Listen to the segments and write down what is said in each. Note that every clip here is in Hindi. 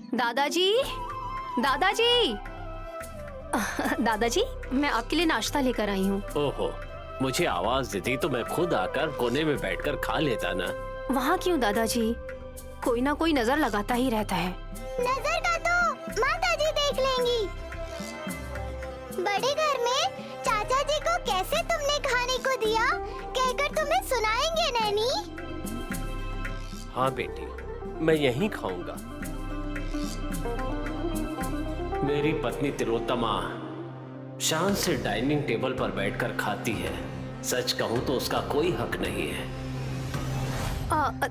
दादाजी, दादाजी, दादाजी, मैं आपके लिए नाश्ता लेकर आई हूँ। ओहो, मुझे आवाज देती तो मैं खुद आकर कोने में बैठकर खा लेता ना। वहाँ क्यों दादाजी, कोई ना कोई नजर लगाता ही रहता है। नजर का तो माताजी देख लेंगी। बड़े घर में चाचा जी को कैसे तुमने खाने को दिया कहकर तुम्हें सुनाएंगे नैनी। हाँ बेटी, मैं यहीं खाऊंगा। मेरी पत्नी तिलोत्तमा शान से डाइनिंग टेबल पर बैठकर खाती है। सच कहूं तो उसका कोई हक नहीं है।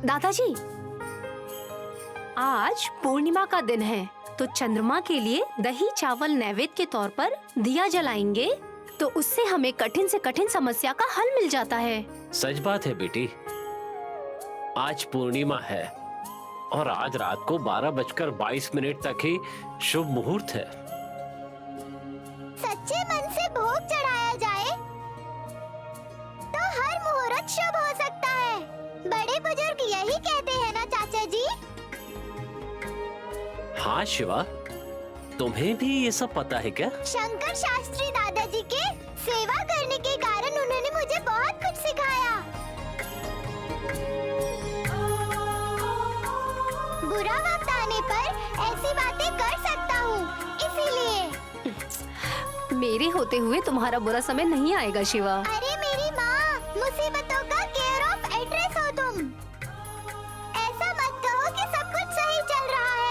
दादाजी, आज पूर्णिमा का दिन है तो चंद्रमा के लिए दही चावल नैवेद्य के तौर पर दिया जलाएंगे तो उससे हमें कठिन से कठिन समस्या का हल मिल जाता है। सच बात है बेटी, आज पूर्णिमा है और आज रात को 12:22 तक ही शुभ मुहूर्त है। सच्चे मन से भोग चढ़ाया जाए तो हर मुहूर्त शुभ हो सकता है। बड़े बुजुर्ग यही कहते हैं ना चाचा जी? हाँ शिवा, तुम्हें भी ये सब पता है क्या? शंकर शास्त्री दादाजी के सेवा करने के कारण उन्होंने मुझे बहुत कुछ सिखाया। बुरा वक्त आने पर ऐसी बातें कर सकता हूँ, इसीलिए। मेरे होते हुए तुम्हारा बुरा समय नहीं आएगा शिवा। अरे मेरी माँ, मुसीबतों का केयर ऑफ एड्रेस हो तुम। ऐसा मत कहो कि सब कुछ सही चल रहा है।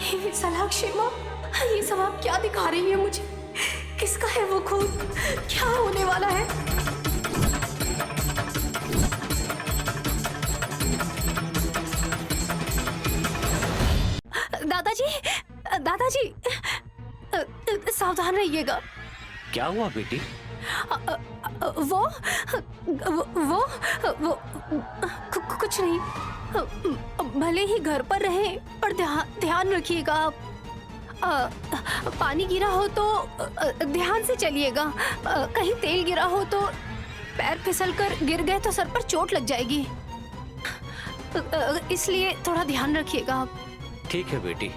हे सलाक्षी माँ, ये सब आप क्या दिखा रही है मुझे? किसका है वो खून? क्या होने वाला है? दादाजी, दादाजी, सावधान रहिएगा। क्या हुआ बेटी? वो कुछ नहीं। भले ही घर पर रहे पर ध्यान रखिएगा आप। पानी गिरा हो तो ध्यान से चलिएगा। कहीं तेल गिरा हो तो पैर फिसलकर गिर गए तो सर पर चोट लग जाएगी। इसलिए थोड़ा ध्यान रखिएगा आप। ठीक है बेटी,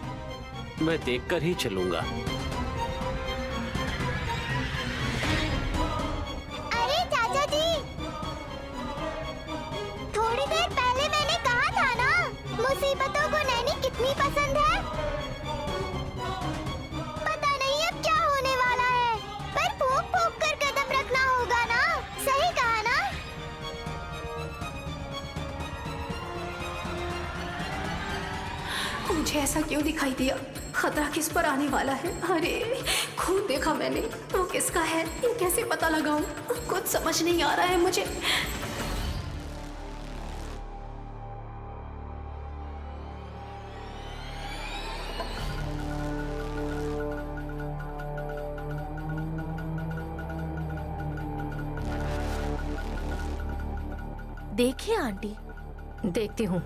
मैं देखकर ही चलूंगा। अरे चाचा जी, थोड़ी देर पहले मैंने कहा था ना, मुसीबतों को नैनी कितनी पसंद है। पता नहीं अब क्या होने वाला है, पर फूंक फूंक कर कदम रखना होगा ना। सही कहा ना? मुझे ऐसा क्यों दिखाई दिया? खतरा किस पर आने वाला है? अरे खून देखा मैंने, तो किसका है ये कैसे पता लगाऊं? कुछ समझ नहीं आ रहा है मुझे। देखिए आंटी। देखती हूँ।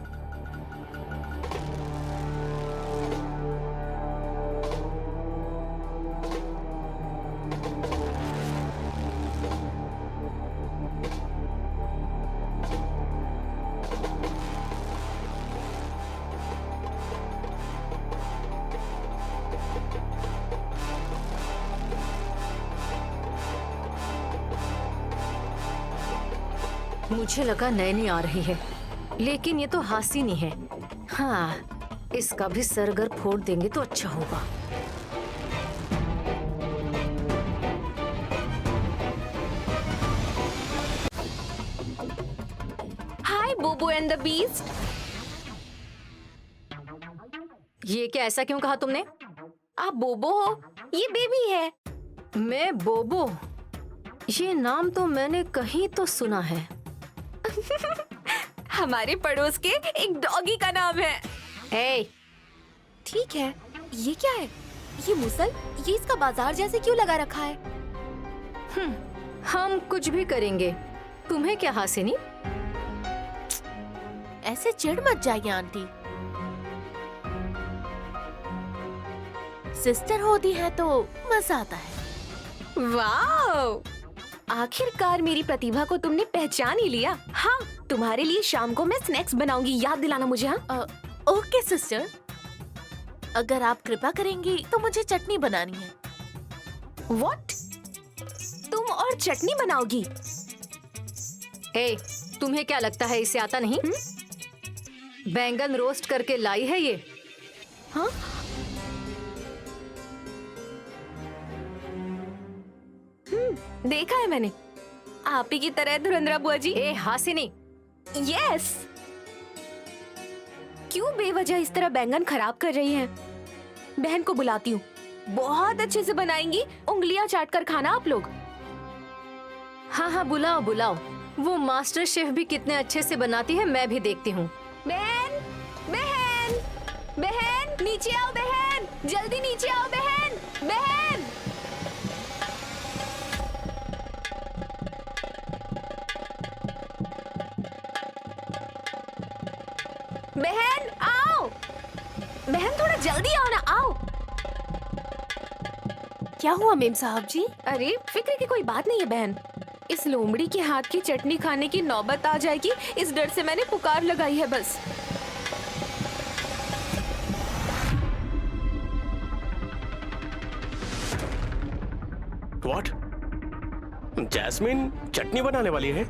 मुझे लगा नैनी आ रही है, लेकिन ये तो हासिनी है। हाँ, इसका भी सर अगर फोड़ देंगे तो अच्छा होगा। हाय बोबो एंड द बीस्ट। ये क्या, ऐसा क्यों कहा तुमने? आप बोबो हो? ये बेबी है। मैं बोबो? ये नाम तो मैंने कहीं तो सुना है। हमारे पड़ोस के एक डॉगी का नाम है। ए, ठीक है, ये क्या है? ये मुसल, ये इसका बाजार जैसे क्यों लगा रखा है? हम कुछ भी करेंगे, तुम्हें क्या हासिनी? ऐसे चिढ़ मत जाइए आंटी। सिस्टर होती है तो मजा आता है। वाओ! आखिरकार मेरी प्रतिभा को तुमने पहचान ही लिया। हाँ, तुम्हारे लिए शाम को मैं स्नैक्स बनाऊंगी, याद दिलाना मुझे। हाँ, ओके सिस्टर, अगर आप कृपा करेंगी तो मुझे चटनी बनानी है। व्हाट? तुम और चटनी बनाओगी? ए, तुम्हें क्या लगता है इसे आता नहीं? बैंगन रोस्ट करके लाई है ये। हाँ? देखा है मैंने, आप ही की तरह धुरंधरा बुआ जी। ए हासिनी, यस। क्यों बेवजह इस तरह बैंगन खराब कर रही हैं? बहन को बुलाती हूँ, बहुत अच्छे से बनाएंगी, उंगलियां चाट कर खाना आप लोग। हाँ हाँ बुलाओ बुलाओ, वो मास्टर शेफ भी कितने अच्छे से बनाती है, मैं भी देखती हूँ। बहन, बहन, बहन, नीचे आओ बहन, जल्दी नीचे आओ बहन, बहन। बहन आओ, बहन थोड़ा जल्दी आओ ना, आओ। क्या हुआ मेम साहब जी? अरे फिक्र की कोई बात नहीं है बहन, इस लोमड़ी के हाथ की चटनी खाने की नौबत आ जाएगी, इस डर से मैंने पुकार लगाई है बस। व्हाट? जैस्मिन चटनी बनाने वाली है?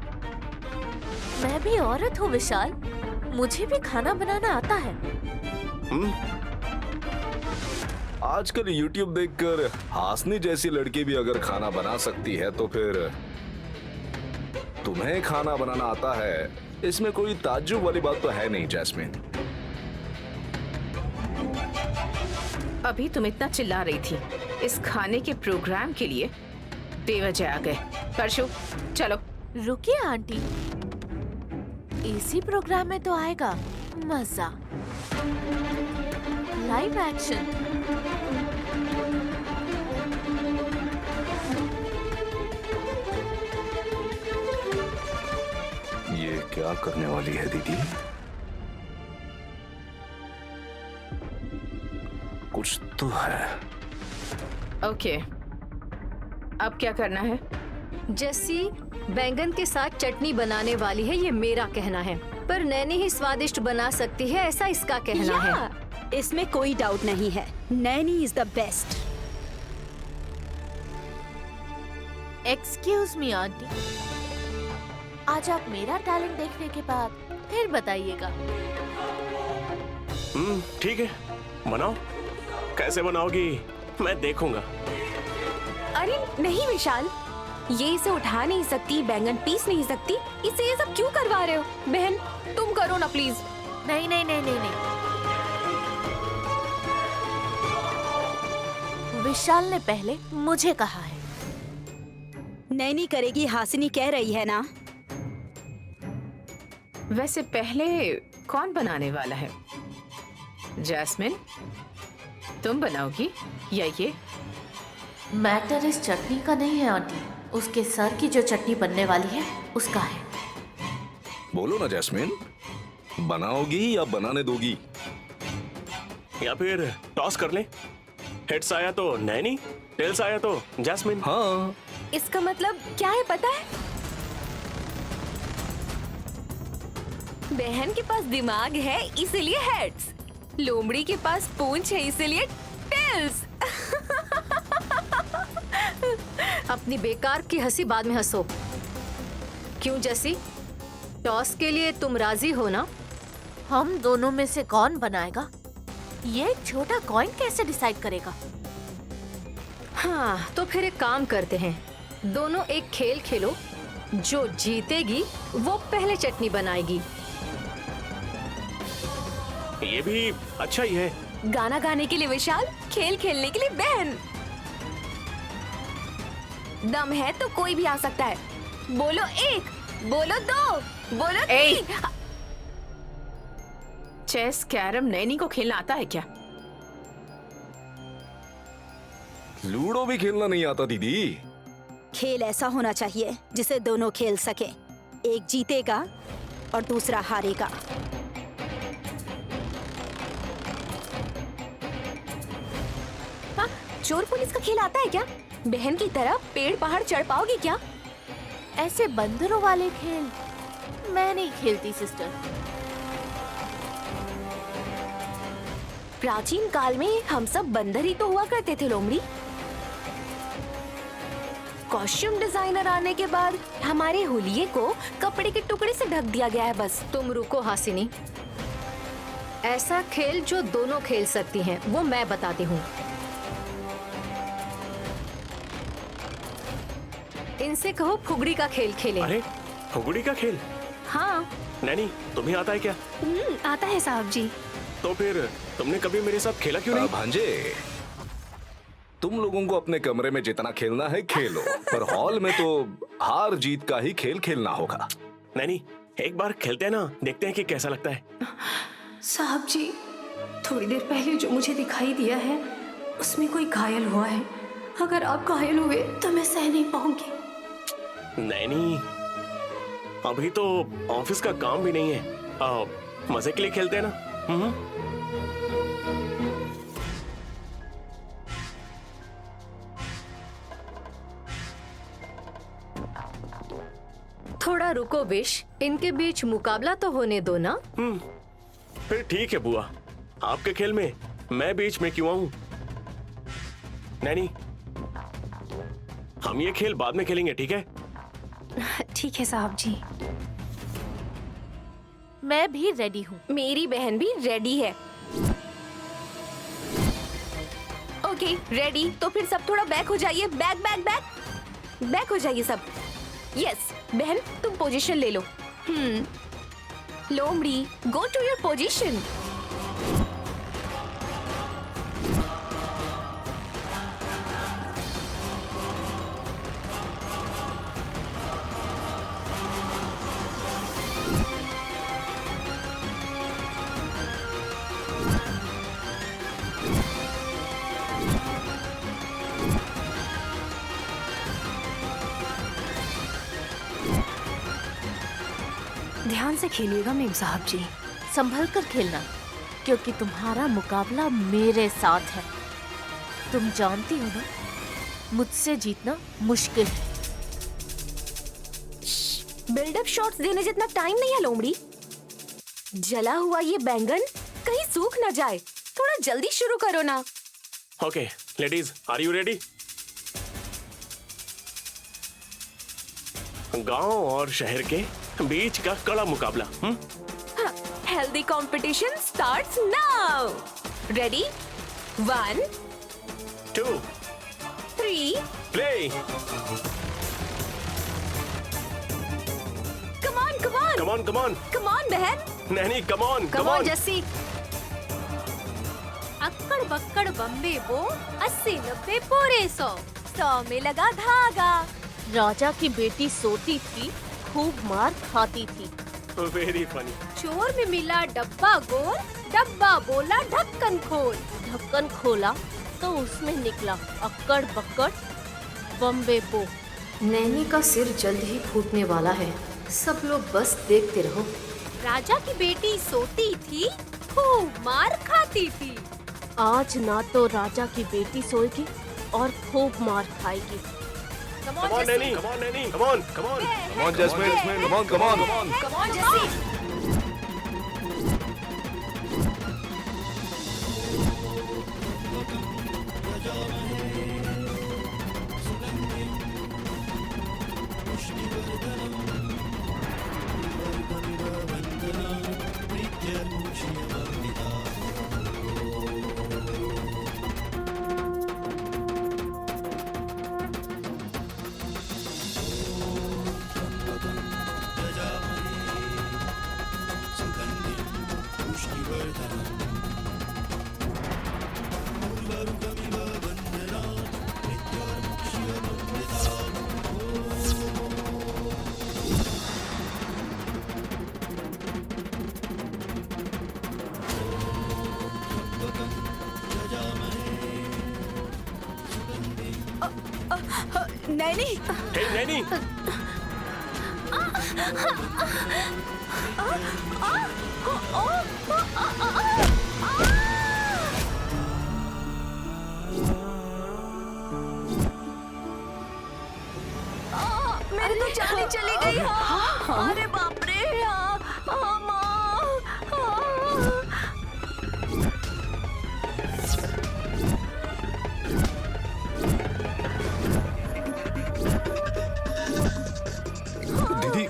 मैं भी औरत हूँ विशाल, मुझे भी खाना बनाना आता है। आजकल YouTube देखकर हासनी जैसी लड़की भी अगर खाना बना सकती है तो फिर तुम्हें खाना बनाना आता है, इसमें कोई ताज्जुब वाली बात तो है नहीं जैस्मिन। अभी तुम इतना चिल्ला रही थी इस खाने के प्रोग्राम के लिए, बेवजह आ गए। परशु चलो। रुकिए आंटी, इसी प्रोग्राम में तो आएगा मजा, लाइव एक्शन। ये क्या करने वाली है दीदी? कुछ तो है। ओके, अब क्या करना है? जैसी बैंगन के साथ चटनी बनाने वाली है, ये मेरा कहना है, पर नैनी ही स्वादिष्ट बना सकती है, ऐसा इसका कहना है। इसमें कोई डाउट नहीं है, Naini is the best. Excuse me aunty, आज आप मेरा टैलेंट देखने के बाद फिर बताइएगा। ठीक है, बनाओ। कैसे बनाओगी मैं देखूंगा। अरे नहीं विशाल, ये इसे उठा नहीं सकती, बैंगन पीस नहीं सकती, इसे ये सब क्यों करवा रहे हो? बहन तुम करो ना प्लीज। नहीं नहीं नहीं नहीं नहीं, विशाल ने पहले मुझे कहा है। नैनी करेगी, हासिनी कह रही है ना। वैसे पहले कौन बनाने वाला है? जैस्मिन तुम बनाओगी या ये? मैटर इस चटनी का नहीं है आंटी, उसके सर की जो चटनी बनने वाली है उसका है। बोलो ना जैस्मिन, बनाओगी या बनाने दोगी? या फिर टॉस कर ले। हेड्स आया तो नैनी, टेल्स आया तो जैस्मिन। हाँ, इसका मतलब क्या है पता है? बहन के पास दिमाग है इसीलिए हेड्स, लोमड़ी के पास पूंछ है इसीलिए टेल्स। अपनी बेकार की हंसी बाद में हंसो। क्यों जैसी, टॉस के लिए तुम राजी हो ना? हम दोनों में से कौन बनाएगा, ये एक छोटा कॉइन कैसे डिसाइड करेगा? हाँ, तो फिर एक काम करते हैं, दोनों एक खेल खेलो, जो जीतेगी वो पहले चटनी बनाएगी। ये भी अच्छा ही है। गाना गाने के लिए विशाल, खेल खेलने के लिए बहन। दम है तो कोई भी आ सकता है। बोलो एक, बोलो दो, बोलो तीन। चेस कैरम नैनी को खेलना आता है क्या? लूडो भी खेलना नहीं आता दीदी। खेल ऐसा होना चाहिए जिसे दोनों खेल सके, एक जीतेगा और दूसरा हारेगा। हाँ, चोर पुलिस का खेल आता है क्या? बहन की तरह पेड़ पहाड़ चढ़ पाओगे क्या? ऐसे बंदरों वाले खेल मैं नहीं खेलती सिस्टर। प्राचीन काल में हम सब बंदर ही तो हुआ करते थे लोमड़ी। कॉस्ट्यूम डिजाइनर आने के बाद हमारे हुलिये को कपड़े के टुकड़े से ढक दिया गया है बस। तुम रुको हासिनी, ऐसा खेल जो दोनों खेल सकती हैं वो मैं बताती हूँ। इनसे कहो फुगड़ी का खेल खेलें। अरे फुगड़ी का खेल? हाँ। नैनी तुम्हें आता है क्या? आता है साहब जी। तो फिर तुमने कभी मेरे साथ खेला क्यों नहीं? भांजे, तुम लोगों को अपने कमरे में जितना खेलना है खेलो, पर हॉल में तो हार जीत का ही खेल खेलना होगा। नैनी एक बार खेलते हैं ना, देखते हैं कि कैसा लगता है। साहब जी, थोड़ी देर पहले जो मुझे दिखाई दिया है उसमें कोई घायल हुआ है। अगर आप घायल हुए तो मैं सह नहीं पाऊंगी। नैनी अभी तो ऑफिस का काम भी नहीं है, मजे के लिए खेलते हैं ना। थोड़ा रुको विश, इनके बीच मुकाबला तो होने दो ना। फिर ठीक है बुआ, आपके खेल में मैं बीच में क्यों आऊं? नैनी हम ये खेल बाद में खेलेंगे, ठीक है? ठीक है साहब जी। मैं भी रेडी हूँ। मेरी बहन भी रेडी है। ओके रेडी, तो फिर सब थोड़ा बैक हो जाइए। बैक बैक बैक बैक हो जाइए सब। यस बहन, तुम पोजीशन ले लो। लोमड़ी, गो टू योर पोजीशन। ध्यान से खेलिएगा मेम साहब जी। संभल कर खेलना, क्योंकि तुम्हारा मुकाबला मेरे साथ है। तुम जानती हो ना, मुझसे जीतना मुश्किल है। बिल्डअप शॉट्स देने जितना टाइम नहीं है लोमड़ी। जला हुआ ये बैंगन कहीं सूख ना जाए, थोड़ा जल्दी शुरू करो ना। Okay ladies, are you ready? गांव और शहर के बीच का कड़ा मुकाबला। Healthy competition starts now. Ready? 1 2 3 play. Come on come on come on come on come on बहन। Naini come on come on Jassi. अक्कड़ बक्कड़ बम्बे वो 80-90 पूरे 100 में लगा धागा। राजा की बेटी सोती थी, खूब मार खाती थी। Very funny. चोर में मिला डब्बा गोल, डब्बा बोला ढक्कन खोल। ढक्कन खोला तो उसमें निकला अक्कड़ बक्कड़ बम्बे बो। नैनी का सिर जल्द ही फूटने वाला है, सब लोग बस देखते रहो। राजा की बेटी सोती थी, खूब मार खाती थी। आज ना तो राजा की बेटी सोएगी और खूब मार खाएगी। Come on, Nanny. Come on, Nanny. Come on. Come on. Come on, Jasmine. Come on, come on. Come on, Jessie. Naini, हे नैनी, मेरी तो जान ही चली गई। हाँ, अरे बाप रे, माँ। दीदी,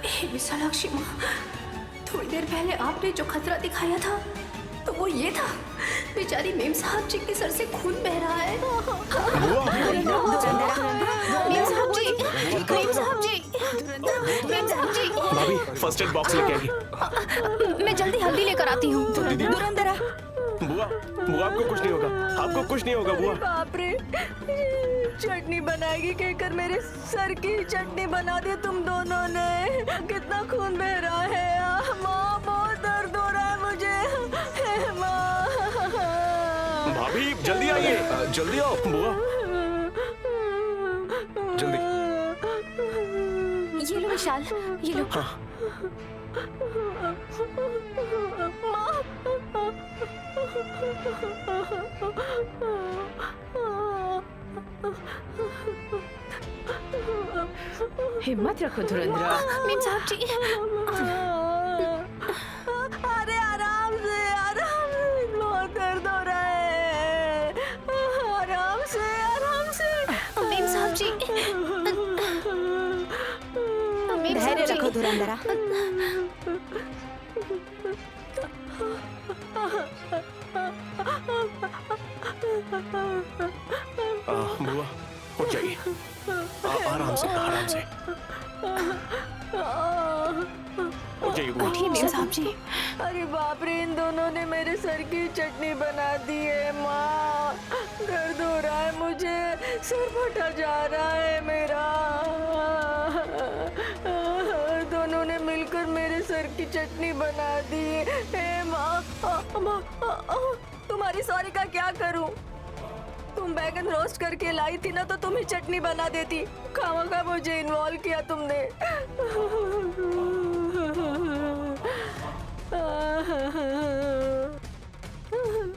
हे विशालाक्षी माँ, थोड़ी देर पहले आपने जो खतरा दिखाया था तो वो ये था। बेचारी मेम साहब जी के सर से खून बह रहा है। मेम साहब जी, मेम साहब जी, मेम साहब जी। भाभी फर्स्ट एड बॉक्स लेके आइए। मैं जल्दी हल्दी लेकर आती हूँ। धुरंधरा, बुआ, बुआ आपको कुछ नहीं होगा, आपको कुछ नहीं होगा बुआ। बाप रे, चटनी बनाएगी कहकर मेरे सर की चटनी बना दी तुम दोनों ने। कितना खून बह रहा है। माँ, बहुत दर्द हो रहा है मुझे। हे माँ। भाभी जल्दी आइए। जल्दी आओ बुआ, जल्दी। ये लो विशाल, ये लो। हिम्मत रखो धुरंधरा। मेम साहब जी, अरे आराम से, आराम से, बहुत दर्द हो रहा है। आराम से, आराम से। मेम साहब जी, मेम साहब धैर्य जी। रखो धुरंधरा। बुआ उठ जाइए। आराम से, आराम से उठ जाइए बुआ। उठिए मेम साहब जी। अरे बाप रे, इन दोनों ने मेरे सर की चटनी बना दी है। माँ, दर्द हो रहा है मुझे, सर फटा जा रहा है मेरा। दोनों ने मिलकर मेरे सर की चटनी बना दी है। माँ, माँ, तुम्हारी सॉरी का क्या करूं? तुम बैगन रोस्ट करके लाई थी ना, तो तुम ही चटनी बना देती। खामखा मुझे इन्वॉल्व किया तुमने।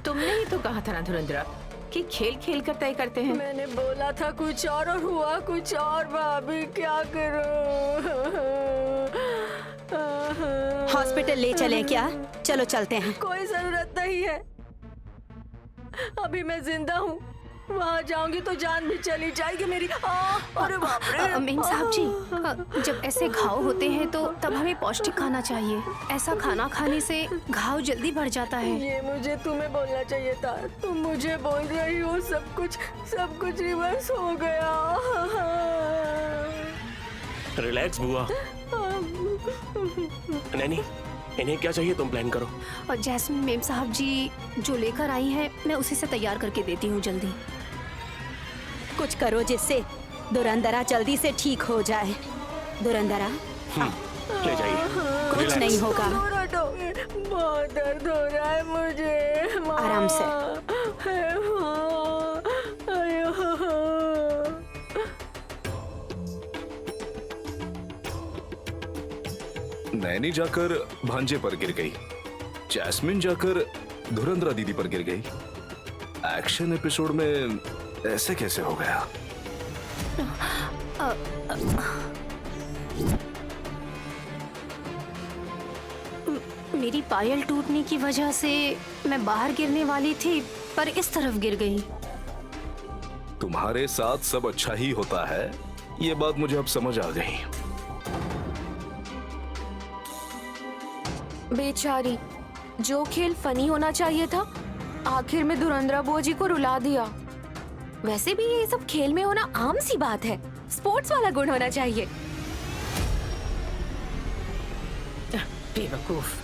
तुमने ही तो कहा था ना धुरंधरा कि खेल खेल कर तय करते हैं। मैंने बोला था कुछ और हुआ कुछ और। भाभी क्या करूं? हॉस्पिटल ले चलें क्या? चलो चलते हैं। कोई जरूरत नहीं है, अभी मैं जिंदा हूँ। वहाँ जाऊंगी तो जान भी चली जाएगी मेरी। अरे बाप रे। मेम साहब जी, जब ऐसे घाव होते हैं तो तब हमें पौष्टिक खाना चाहिए। ऐसा खाना खाने से घाव जल्दी बढ़ जाता है। ये मुझे तुम्हें बोलना चाहिए था। तुम मुझे बोल रही हो सब कुछ रिवर्स हो गया। रिलैक्स बुआ। नैनी, इन्हें क्या चाहिए तुम प्लान करो। और जैस्मिन मेम साहब जी जो लेकर आई हैं, मैं उसी से तैयार करके देती हूँ जल्दी। कुछ करो जिससे धुरंधरा जल्दी से ठीक हो जाए। धुरंधरा, ले जाइए। कुछ Relax। नहीं होगा। दूर हटो, बहुत दर्द हो रहा है मुझे। माँ। आराम से। हे माँ, अयो। नैनी जाकर भांजे पर गिर गई, जैस्मिन जाकर धुरंधरा दीदी पर गिर गई। एक्शन एपिसोड में ऐसे कैसे हो गया? मेरी पायल टूटने की वजह से मैं बाहर गिरने वाली थी, पर इस तरफ गिर गई। तुम्हारे साथ सब अच्छा ही होता है, ये बात मुझे अब समझ आ गई। बेचारी, जो खेल फनी होना चाहिए था, आखिर में धुरंधरा बुआ जी को रुला दिया। वैसे भी ये सब खेल में होना आम सी बात है। स्पोर्ट्स वाला गुण होना चाहिए। बेवकूफ।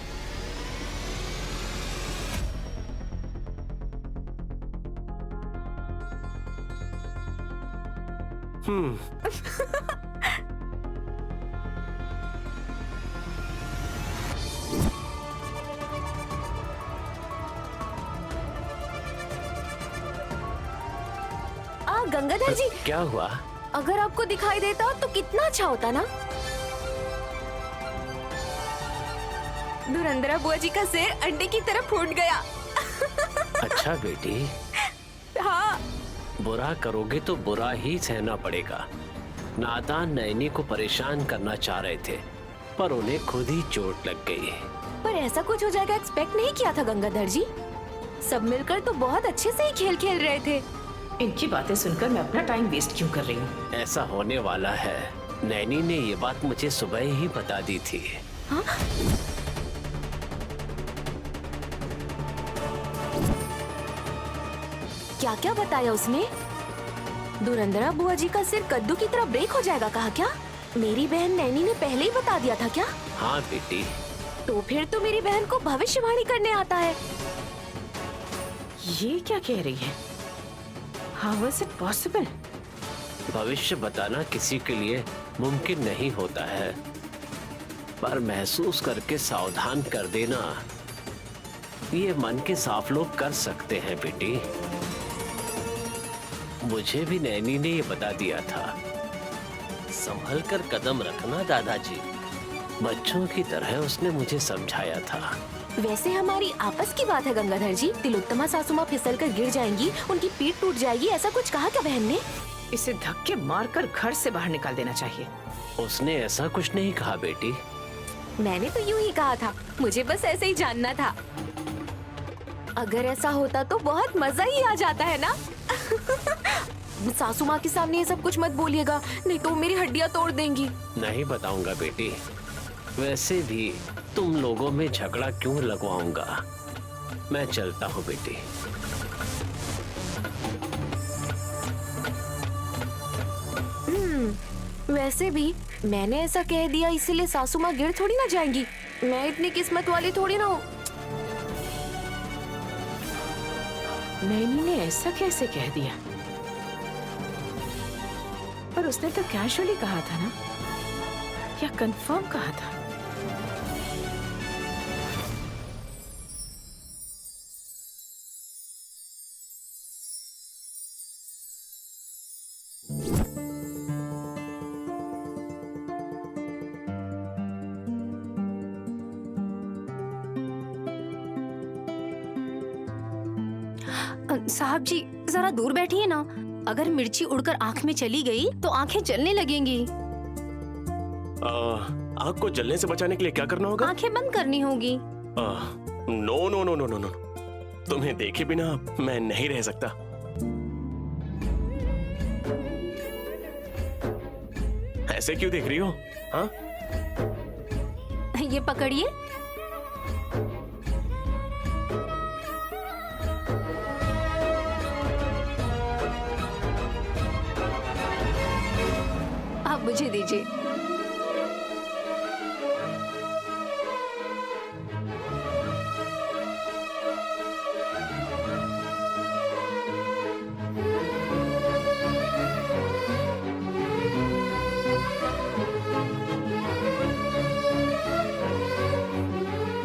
गंगाधर जी, क्या हुआ? अगर आपको दिखाई देता तो कितना अच्छा होता ना। धुरंधरा बुआ जी का सिर अंडे की तरह फूट गया। अच्छा बेटी, हाँ, बुरा करोगे तो बुरा ही सहना पड़ेगा। नादान नैनी को परेशान करना चाह रहे थे, पर उन्हें खुद ही चोट लग गई। पर ऐसा कुछ हो जाएगा एक्सपेक्ट नहीं किया था गंगाधर जी। सब मिलकर तो बहुत अच्छे से ही खेल खेल रहे थे। इनकी बातें सुनकर मैं अपना टाइम वेस्ट क्यों कर रही हूँ? ऐसा होने वाला है। नैनी ने ये बात मुझे सुबह ही बता दी थी। हाँ? क्या क्या बताया उसने? धुरंधरा बुआ जी का सिर कद्दू की तरह ब्रेक हो जाएगा कहा क्या? मेरी बहन नैनी ने पहले ही बता दिया था क्या? हाँ बेटी। तो फिर तो मेरी बहन को भविष्यवाणी करने आता है। ये क्या कह रही है? How is it possible? भविष्य बताना किसी के लिए मुमकिन नहीं होता है, पर महसूस करके सावधान कर देना ये मन के साफ लोग कर सकते हैं बेटी। मुझे भी नैनी ने ये बता दिया था। संभल कर कदम रखना दादाजी, बच्चों की तरह उसने मुझे समझाया था। वैसे हमारी आपस की बात है गंगाधर जी। तिलोत्तमा सासू माँ फिसल कर गिर जाएंगी, उनकी पीठ टूट जाएगी, ऐसा कुछ कहा क्या बहन ने? इसे धक्के मारकर घर से बाहर निकाल देना चाहिए। उसने ऐसा कुछ नहीं कहा बेटी। मैंने तो यूं ही कहा था, मुझे बस ऐसे ही जानना था। अगर ऐसा होता तो बहुत मजा ही आ जाता है ना। सासू माँ के सामने ये सब कुछ मत बोलिएगा, नहीं तो मेरी हड्डियाँ तोड़ देंगी। नहीं बताऊंगा बेटी। वैसे भी तुम लोगों में झगड़ा क्यों लगवाऊंगा। मैं चलता हूँ बेटी। वैसे भी मैंने ऐसा कह दिया इसीलिए सासू माँ गिर थोड़ी ना जाएंगी। मैं इतनी किस्मत वाली थोड़ी ना हूँ। नैनी ने ऐसा कैसे कह दिया? पर उसने तो कैजुअली कहा था ना, या कंफर्म कहा था? साहब जी जरा दूर बैठिए ना। अगर मिर्ची उड़कर आंख में चली गई तो आंखें जलने लगेंगी। आँख को जलने से बचाने के लिए क्या करना होगा? आंखें बंद करनी होगी। No no no no no no, तुम्हें देखे बिना मैं नहीं रह सकता। ऐसे क्यों देख रही हो? हाँ? ये पकड़िए। आप मुझे दीजिए।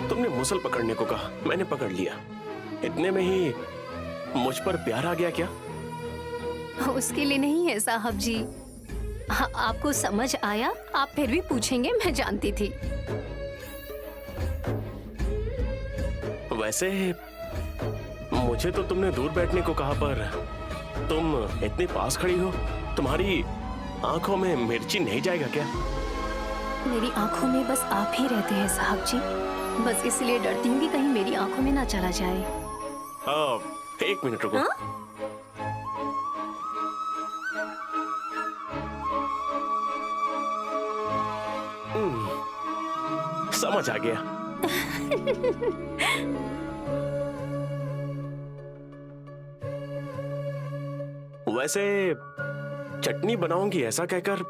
तुमने मुसल पकड़ने को कहा, मैंने पकड़ लिया। इतने में ही मुझ पर प्यार आ गया क्या? उसके लिए नहीं है साहब जी। आपको समझ आया? आप फिर भी पूछेंगे, मैं जानती थी। वैसे मुझे तो तुमने दूर बैठने को कहा, पर तुम इतने पास खड़ी हो, तुम्हारी आंखों में मिर्ची नहीं जाएगा क्या? मेरी आंखों में बस आप ही रहते हैं साहब जी। बस इसलिए डरती हूँ कि कहीं मेरी आंखों में ना चला जाए। एक मिनट रुको। समझ आ गया। वैसे चटनी बनाऊंगी ऐसा कहकर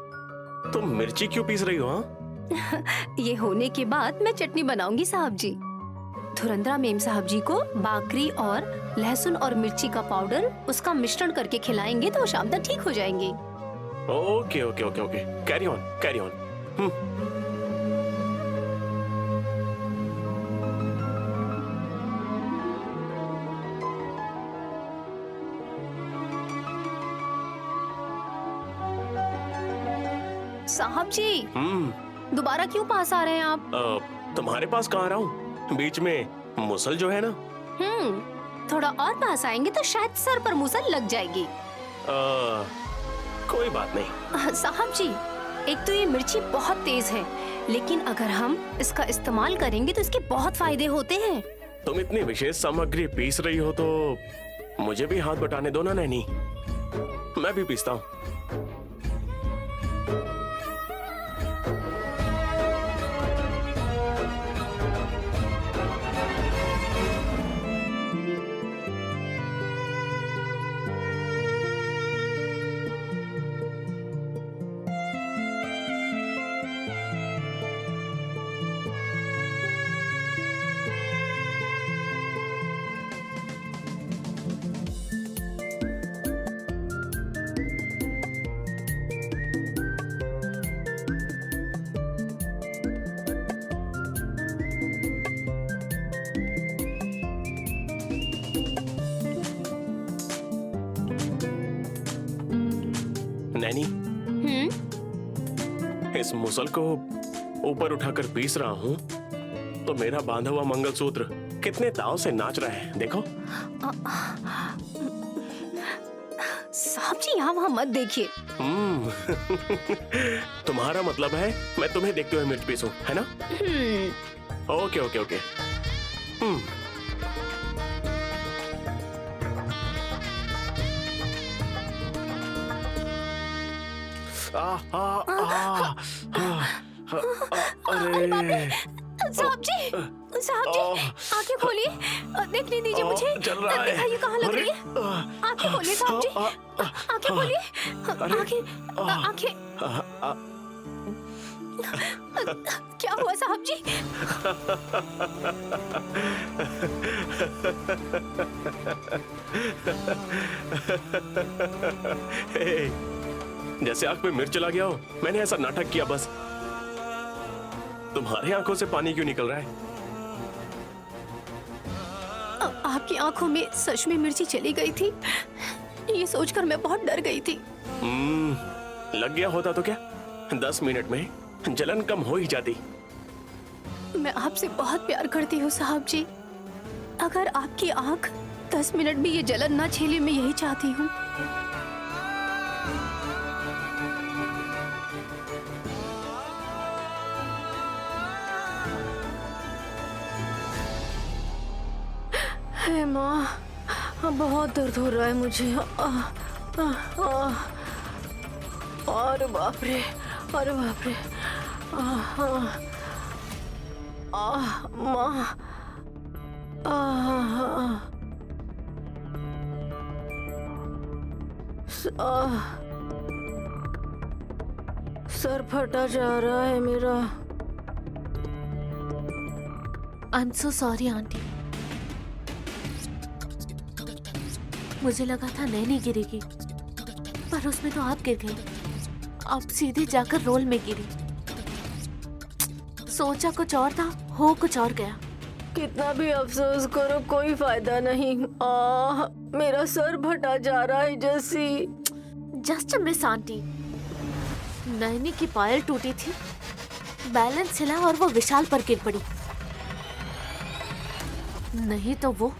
तुम मिर्ची क्यों पीस रही हो? हाँ, ये होने के बाद मैं चटनी बनाऊंगी साहब जी। धुरंधरा मेम साहब जी को बाकरी और लहसुन और मिर्ची का पाउडर उसका मिश्रण करके खिलाएंगे तो शाम तक ठीक हो जाएंगे। Okay okay okay okay, carry on carry on. साहब जी, दोबारा क्यों पास आ रहे हैं आप? तुम्हारे पास कहाँ आ रहा हूँ? बीच में मुसल जो है ना। थोड़ा और पास आएंगे तो शायद सर पर मुसल लग जाएगी। कोई बात नहीं। साहब जी, एक तो ये मिर्ची बहुत तेज है, लेकिन अगर हम इसका इस्तेमाल करेंगे तो इसके बहुत फायदे होते हैं। तुम इतनी विशेष सामग्री पीस रही हो तो मुझे भी हाथ बटाने दो ना नैनी, मैं भी पीसता हूँ। नैनी, इस मुसल को ऊपर उठाकर पीस रहा हूँ तो मेरा बांधा हुआ मंगलसूत्र कितने ताव से नाच रहा है, देखो। साहब जी, यहाँ वहाँ मत देखिए। तुम्हारा मतलब है मैं तुम्हें देखते हुए मिर्च पीसूं, है ना? Okay okay okay. अरे साहब जी, आंखें खोलिए, देखने दीजिए मुझे। चल रहा है। दिखाइए कहाँ लग रही है। आंखें खोलिए साहब जी, आंखें खोलिए, आंखें। क्या हुआ साहब जी? जैसे आंख में मिर्च चला गया हो, मैंने ऐसा नाटक किया बस। तुम्हारी आंखों से पानी क्यों निकल रहा है? आपकी आंखों में सच में मिर्ची चली गई थी, ये सोचकर मैं बहुत डर गई थी। लग गया होता तो क्या 10 मिनट में जलन कम हो ही जाती। मैं आपसे बहुत प्यार करती हूँ साहब जी। अगर आपकी आंख 10 मिनट में ये जलन ना झेले, मैं यही चाहती हूँ। हे माँ, बहुत दर्द हो रहा है मुझे। अरे बाप रे, अरे बाप रे। माँ, सर फटा जा रहा है मेरा। I am so sorry aunty, मुझे लगा था नैनी गिरेगी, पर उसमें तो आप गिर गई। आप सीधे जाकर रोल में गिरी। सोचा कुछ और था, हो कुछ और गया। कितना भी अफसोस करो कोई फायदा नहीं। मेरा सर फटा जा रहा है जैसी। जस्ट मिस आंटी, नैनी की पायल टूटी थी, बैलेंस हिला और वो विशाल पर गिर पड़ी। नहीं तो वो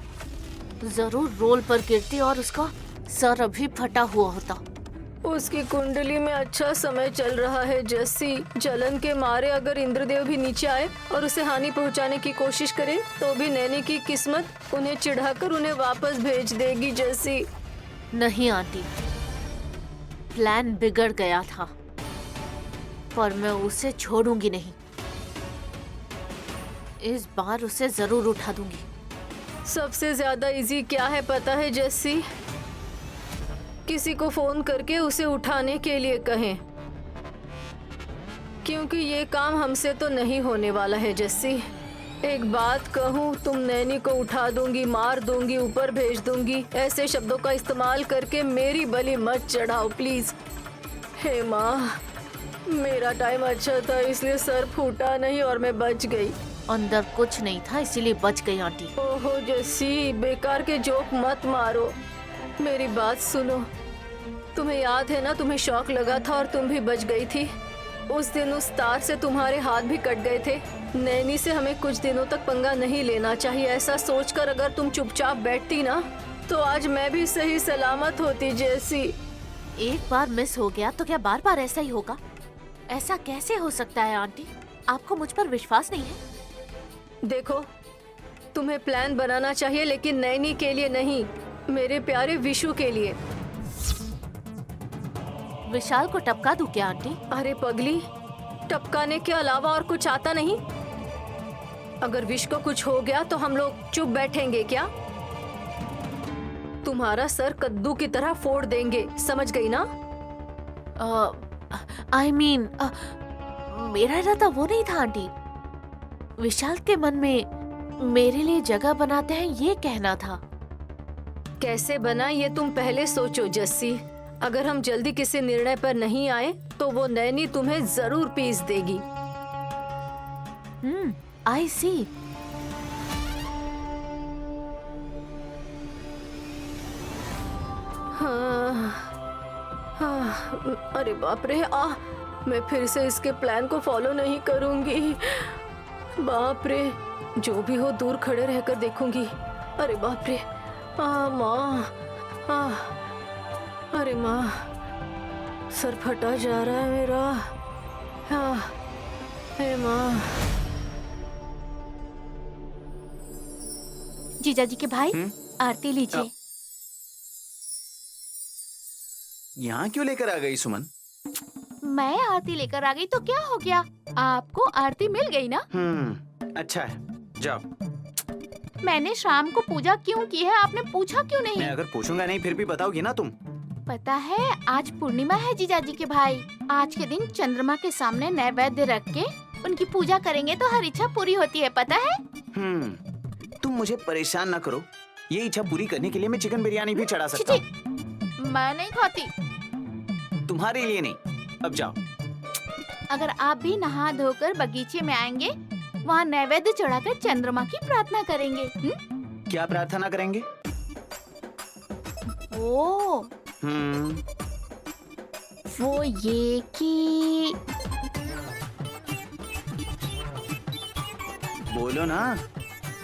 जरूर रोल पर गिरती और उसका सर अभी फटा हुआ होता। उसकी कुंडली में अच्छा समय चल रहा है जैसी। जलन के मारे अगर इंद्रदेव भी नीचे आए और उसे हानि पहुंचाने की कोशिश करे तो भी नैनी की किस्मत उन्हें चिढ़ाकर उन्हें वापस भेज देगी जैसी। नहीं आंटी, प्लान बिगड़ गया था, पर मैं उसे छोड़ूंगी नहीं। इस बार उसे जरूर उठा दूंगी। सबसे ज्यादा इजी क्या है पता है जैसी? किसी को फोन करके उसे उठाने के लिए कहें, क्योंकि ये काम हमसे तो नहीं होने वाला है जैसी। एक बात कहूँ, तुम नैनी को उठा दूंगी, मार दूंगी, ऊपर भेज दूंगी, ऐसे शब्दों का इस्तेमाल करके मेरी बलि मत चढ़ाओ प्लीज। हे माँ, मेरा टाइम अच्छा था इसलिए सर फूटा नहीं और मैं बच गई। अंदर कुछ नहीं था इसीलिए बच गई आंटी। ओहो जैसी, बेकार के जोक मत मारो, मेरी बात सुनो। तुम्हें याद है ना, तुम्हें शौक लगा था और तुम भी बच गई थी। उस दिन उस तार से तुम्हारे हाथ भी कट गए थे। नैनी से हमें कुछ दिनों तक पंगा नहीं लेना चाहिए, ऐसा सोचकर अगर तुम चुपचाप बैठती ना तो आज मैं भी सही सलामत होती। जैसी एक बार मिस हो गया तो क्या बार बार ऐसा ही होगा? ऐसा कैसे हो सकता है आंटी? आपको मुझ पर विश्वास नहीं है? देखो, तुम्हें प्लान बनाना चाहिए लेकिन नैनी के लिए नहीं, मेरे प्यारे विशु के लिए। विशाल को टपका दूं क्या आंटी? अरे पगली, टपकाने के अलावा और कुछ आता नहीं? अगर विश को कुछ हो गया तो हम लोग चुप बैठेंगे क्या? तुम्हारा सर कद्दू की तरह फोड़ देंगे, समझ गई ना? आई मीन, मेरा इरादा वो नहीं था आंटी। विशाल के मन में मेरे लिए जगह बनाते हैं ये कहना था। कैसे बना ये तुम पहले सोचो जस्सी। अगर हम जल्दी किसी निर्णय पर नहीं आए तो वो नैनी तुम्हें जरूर पीस देगी। आई सी। अरे बाप रे, मैं फिर से इसके प्लान को फॉलो नहीं करूंगी। बाप रे, जो भी हो दूर खड़े रहकर देखूंगी। अरे बाप रे, माँ, अरे माँ, सर फटा जा रहा है मेरा। हे माँ। जीजा जी के भाई, आरती लीजिए। यहाँ क्यों लेकर आ गई सुमन? मैं आरती लेकर आ गई तो क्या हो गया? आपको आरती मिल गई ना? अच्छा है, जाओ। मैंने शाम को पूजा क्यों की है, आपने पूछा क्यों नहीं? मैं अगर पूछूंगा नहीं फिर भी बताओगी ना तुम? पता है आज पूर्णिमा है जीजाजी के भाई। आज के दिन चंद्रमा के सामने नैवेद्य रख के उनकी पूजा करेंगे तो हर इच्छा पूरी होती है, पता है? तुम मुझे परेशान न करो। ये इच्छा पूरी करने के लिए मैं चिकन बिरयानी भी चढ़ा सकता हूँ। मैं नहीं खाती। तुम्हारे लिए नहीं, अब जाओ। अगर आप भी नहा धोकर बगीचे में आएंगे, वहाँ नैवेद्य चढ़ाकर चंद्रमा की प्रार्थना करेंगे। क्या प्रार्थना करेंगे? वो ये कि बोलो ना।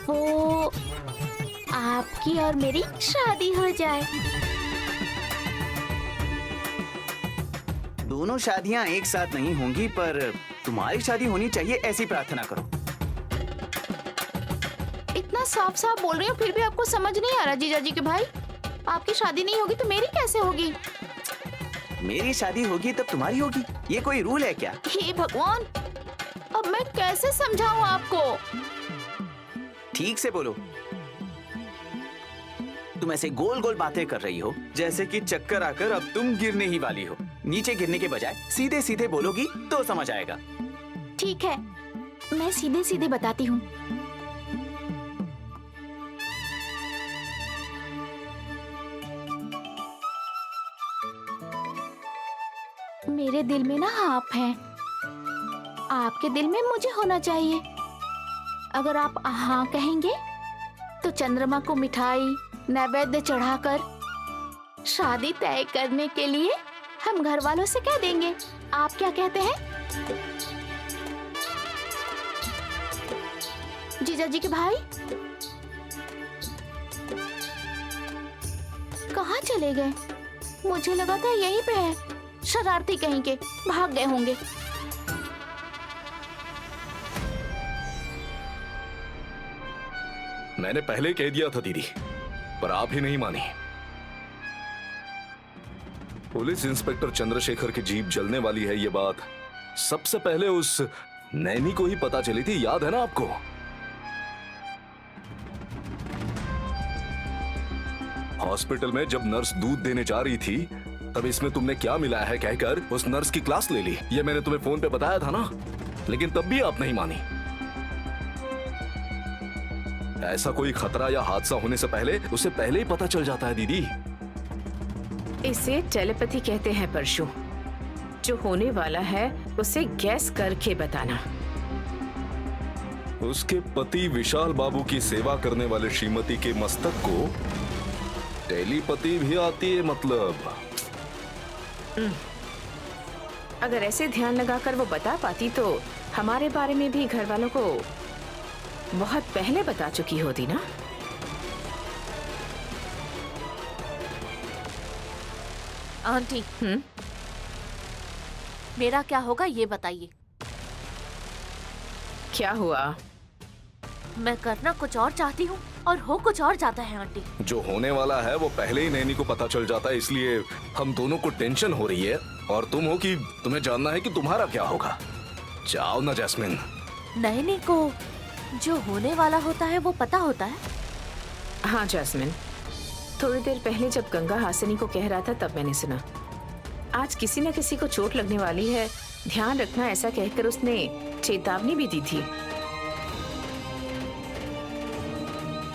वो आपकी और मेरी शादी हो जाए। दोनों शादियां एक साथ नहीं होंगी, पर तुम्हारी शादी होनी चाहिए, ऐसी प्रार्थना करो। इतना साफ साफ बोल रही हूँ फिर भी आपको समझ नहीं आ रहा जीजाजी के भाई। आपकी शादी नहीं होगी तो मेरी कैसे होगी? मेरी शादी होगी तब तुम्हारी होगी, ये कोई रूल है क्या? हे भगवान, अब मैं कैसे समझाऊं आपको? ठीक से बोलो। तुम ऐसे गोल गोल बातें कर रही हो जैसे कि चक्कर आकर अब तुम गिरने ही वाली हो। नीचे गिरने के बजाय सीधे सीधे बोलोगी तो समझ आएगा। ठीक है, मैं सीधे सीधे बताती हूँ। मेरे दिल में ना आप हैं, आपके दिल में मुझे होना चाहिए। अगर आप हाँ कहेंगे तो चंद्रमा को मिठाई नैवेद्य चढ़ाकर शादी तय करने के लिए हम घर वालों से कह देंगे। आप क्या कहते हैं जीजाजी के भाई? कहाँ चले गए? मुझे लगा था यहीं पे है। शरारती कहीं के भाग गए होंगे। मैंने पहले कह दिया था दीदी, पर आप ही नहीं मानी। पुलिस इंस्पेक्टर चंद्रशेखर की जीप जलने वाली है, ये बात सबसे पहले उस नैनी को ही पता चली थी, याद है ना आपको? हॉस्पिटल में जब नर्स दूध देने जा रही थी तब इसमें तुमने क्या मिलाया है कहकर उस नर्स की क्लास ले ली। ये मैंने तुम्हें फोन पे बताया था ना, लेकिन तब भी आप नहीं मानी। ऐसा कोई खतरा या हादसा होने से पहले उसे पहले ही पता चल जाता है दीदी। इसे टेलीपैथी कहते हैं परशु। जो होने वाला है उसे गैस करके बताना। उसके पति विशाल बाबू की सेवा करने वाले श्रीमती के मस्तक को टेलीपैथी भी आती है मतलब? अगर ऐसे ध्यान लगाकर वो बता पाती तो हमारे बारे में भी घर वालों को बहुत पहले बता चुकी होती ना। आंटी, मेरा क्या होगा ये बताइए। क्या हुआ? मैं करना कुछ और चाहती हूँ और हो कुछ और जाता है आंटी। जो होने वाला है वो पहले ही नैनी को पता चल जाता है, इसलिए हम दोनों को टेंशन हो रही है और तुम हो कि तुम्हें जानना है कि तुम्हारा क्या होगा। जाओ ना जैस्मिन। नैनी को जो होने वाला होता है वो पता होता है? हाँ जैस्मिन, थोड़ी देर पहले जब गंगा हासिनी को कह रहा था तब मैंने सुना। आज किसी न किसी को चोट लगने वाली है, ध्यान रखना ऐसा कहकर उसने चेतावनी भी दी थी।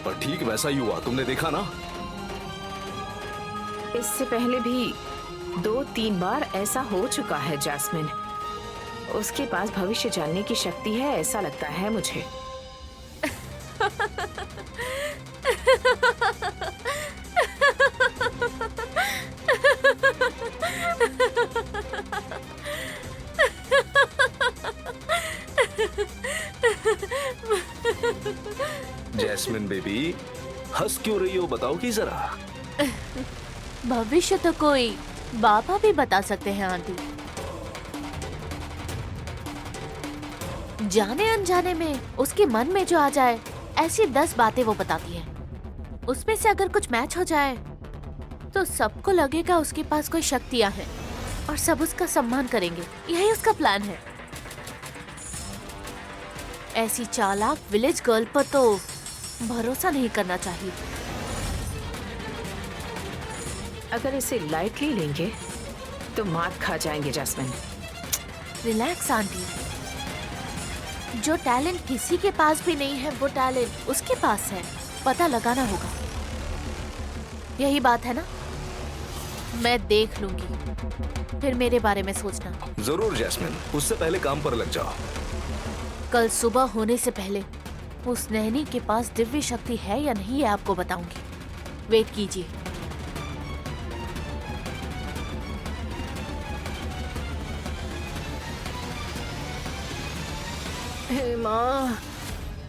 पर ठीक वैसा ही हुआ, तुमने देखा ना। इससे पहले भी 2-3 बार ऐसा हो चुका है जैस्मिन। उसके पास भविष्य जानने की शक्ति है ऐसा लगता है मुझे। जैस्मिन बेबी, हंस क्यों रही हो, बताओगी जरा। भविष्य तो कोई बाबा भी बता सकते हैं आंटी। जाने अनजाने में उसके मन में जो आ जाए ऐसी 10 बातें वो बताती है। उसमें से अगर कुछ मैच हो जाए तो सबको लगेगा उसके पास कोई शक्तियां हैं और सब उसका सम्मान करेंगे। यही उसका प्लान है। ऐसी चालाक विलेज गर्ल पर तो भरोसा नहीं करना चाहिए। अगर इसे लाइटली लेंगे तो मात खा जाएंगे जैस्मिन। रिलैक्स आंटी, जो टैलेंट किसी के पास भी नहीं है वो टैलेंट उसके पास है। पता लगाना होगा। यही बात है ना? मैं देख लूंगी, फिर मेरे बारे में सोचना। जरूर जैस्मिन, उससे पहले काम पर लग जाओ। कल सुबह होने से पहले उस नैनी के पास दिव्य शक्ति है या नहीं ये आपको बताऊंगी। वेट कीजिए। हे माँ,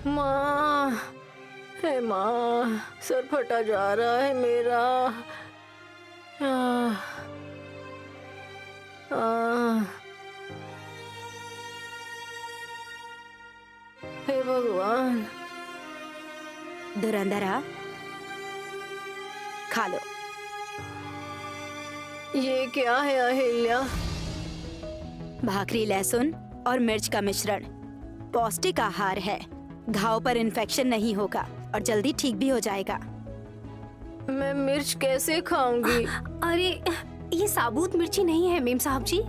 माँ, हे माँ, सर फटा जा रहा है मेरा। हे भगवान। धुरंधरा, खा लो। ये क्या है अहिल्या? भाखरी, लहसुन और मिर्च का मिश्रण पौष्टिक आहार है। घाव पर इन्फेक्शन नहीं होगा और जल्दी ठीक भी हो जाएगा। मैं मिर्च कैसे खाऊंगी? अरे ये साबुत मिर्ची नहीं है मेम साहब जी।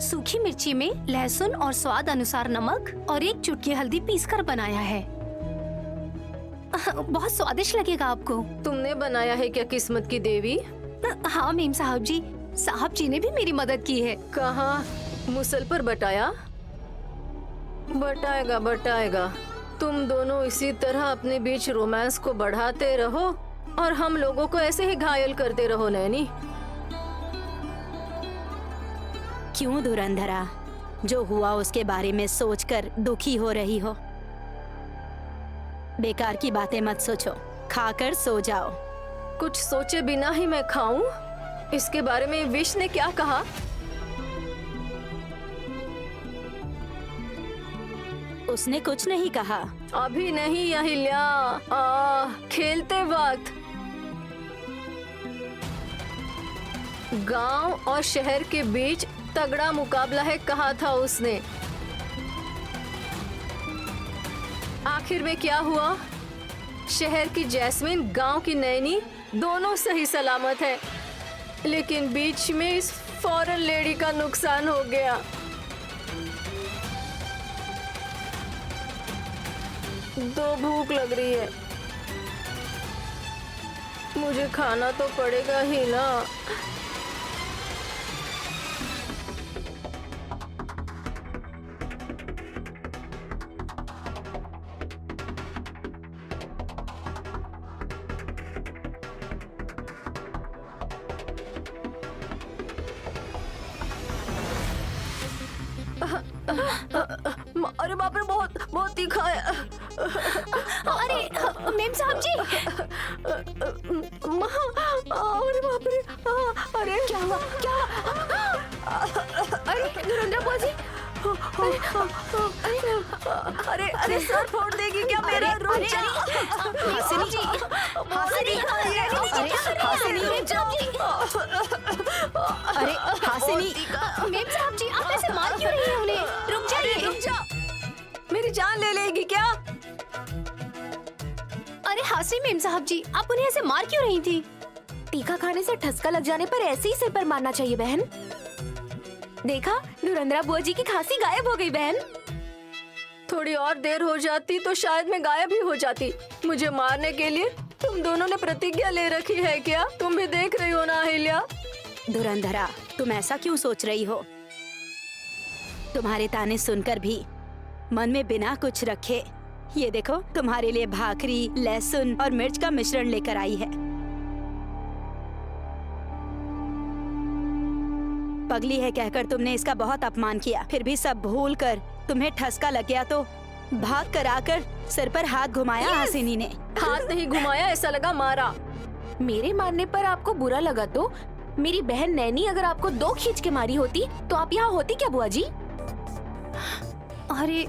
सूखी मिर्ची में लहसुन और स्वाद अनुसार नमक और 1 चुटकी हल्दी पीसकर बनाया है। बहुत स्वादिष्ट लगेगा आपको। तुमने बनाया है क्या किस्मत की देवी? हाँ मेम साहब जी ने भी मेरी मदद की है। कहाँ? मुसल पर बटाया? बटाएगा बटाएगा। तुम दोनों इसी तरह अपने बीच रोमांस को बढ़ाते रहो और हम लोगों को ऐसे ही घायल करते रहो नैनी। क्यों धुरंधरा, जो हुआ उसके बारे में सोचकर दुखी हो रही हो? बेकार की बातें मत सोचो, खाकर सो जाओ। कुछ सोचे बिना ही मैं खाऊं? इसके बारे में विश ने क्या कहा? उसने कुछ नहीं कहा। अभी नहीं अहिल्या, खेलते वक्त। गांव और शहर के बीच तगड़ा मुकाबला है कहा था उसने। आखिर में क्या हुआ? शहर की जैस्मिन, गांव की नैनी दोनों सही सलामत है, लेकिन बीच में इस फॉरेन लेडी का नुकसान हो गया। दो भूख लग रही है, मुझे खाना तो पड़ेगा ही ना। अरे बाप रे, बहुत बहुत तीखा है। अरे मेम साहब जी, अरे बाप रे, अरे क्या हुआ? क्या हुआ? अरे धुरंधर बुआ जी, अरे अरे सर फोड़ देगी क्या मेरा? रुक जा हासिनी जी, हासिनी, अरे हासिनी, मेम साहब जी, आप ऐसे मार क्यों रही हैं उन्हें? रुक जाइए, रुक जा, मेरी जान ले लेगी क्या? अरे हासिनी मेम साहब जी, आप उन्हें ऐसे मार क्यों रही थी? तीखा खाने से ठसका लग जाने पर ऐसे ही सिर पर मारना चाहिए बहन। देखा, धुरंधरा बुआ जी की खांसी गायब हो गई बहन। थोड़ी और देर हो जाती तो शायद मैं गायब ही हो जाती। मुझे मारने के लिए तुम दोनों ने प्रतिज्ञा ले रखी है क्या? तुम भी देख रही हो ना अहिल्या? धुरंधरा, तुम ऐसा क्यों सोच रही हो? तुम्हारे ताने सुनकर भी मन में बिना कुछ रखे ये देखो तुम्हारे लिए भाखरी, लहसुन और मिर्च का मिश्रण लेकर आई है। पगली है कहकर तुमने इसका बहुत अपमान किया, फिर भी सब भूल कर तुम्हें ठसका लग गया तो भाग कर आकर सिर पर हाथ घुमाया हासिनी ने। हाथ नहीं घुमाया, ऐसा लगा मारा। मेरे मारने पर आपको बुरा लगा तो मेरी बहन नैनी अगर आपको 2 खींच के मारी होती तो आप यहाँ होती क्या बुआ जी? अरे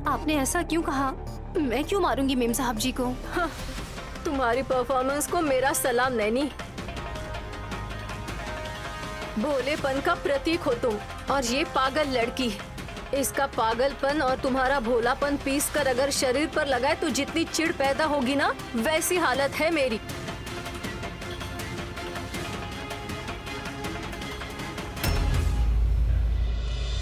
आपने ऐसा क्यों कहा? मैं क्यों मारूंगी मेम साहब जी को? तुम्हारी परफॉर्मेंस को मेरा सलाम नैनी। भोलेपन का प्रतीक हो तुम, और ये पागल लड़की। इसका पागलपन और तुम्हारा भोलापन पीस कर अगर शरीर पर लगाए तो जितनी चिढ़ पैदा होगी ना, वैसी हालत है मेरी।